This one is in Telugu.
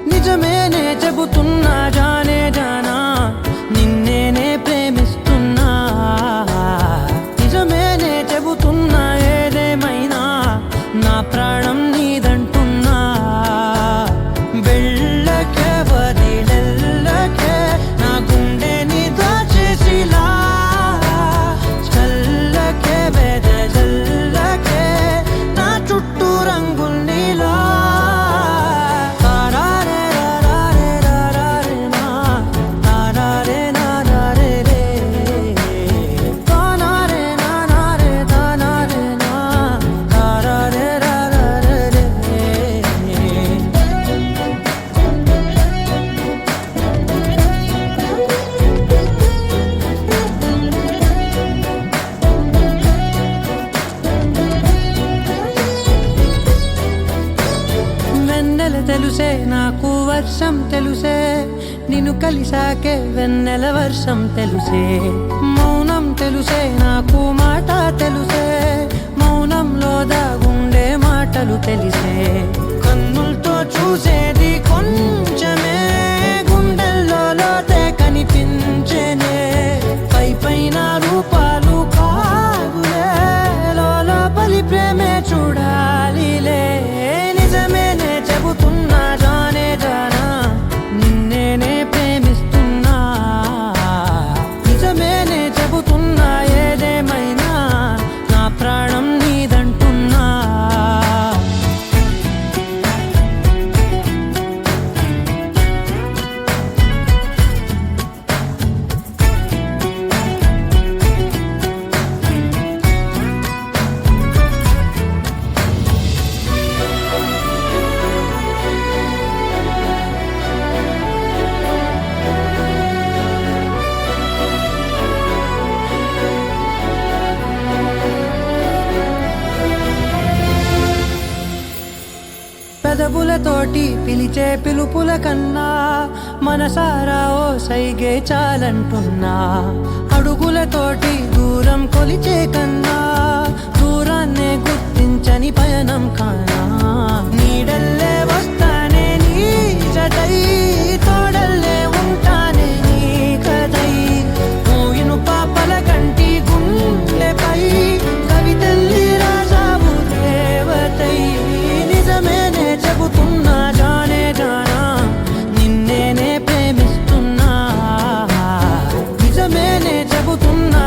నిజమేనే చెబుతున్నా జానే జానా నిన్నేనే ప్రేమిస్తున్నా నిజమేనే చెబుతున్నా ఏదేమైనా నా ప్రాణం నీదంటున్నా వెళ్ళకే వదిలెళ్ళకే నా గుండెని దాచేసిలా చల్లకే వెదజల్లకే నా చుట్టూ రంగుల్నిలా తెలుసే నాకు వర్షం తెలుసే నిన్ను కలిసాకే వెన్నెల వర్షం తెలుసే మౌనం తెలుసే నాకు మాట తెలుసే మౌనంలో దాగుండే మాటలు తెలిసే కన్నులతో చూసేది కొంచెమే గుండెల్లో లోతే కనిపించేనే పై పైన రూపాలు కాదులే లోపలి ప్రేమే చూడాలిలే నిజమేనే చెబుతున్నా జానే జానా నిన్నేనే ప్రేమిస్తున్నా నిజమేనే చెబుతున్నా ఏదేమైనా నా ప్రాణం నీదంటున్నా పెదవులతోటి పిలిచే పిలుపుల కన్నా మనసారా ఓ సైగే చాలంటున్నా అడుగులతోటి దూరం కొలిచే కన్నా దూరాన్నే గుర్తించని పయనం కానా నీడల్లే వస్తానే నీ జతై తోడల్లే ఉంటానే నీ కదై మోయిను పాపల కంటి గుండెపై కవితల్లి రాజావు దేవతై నిజమేనే చెబుతున్నా జానే జానా నిన్నేనే ప్రేమిస్తున్నా నిజమేనే చెబుతున్నా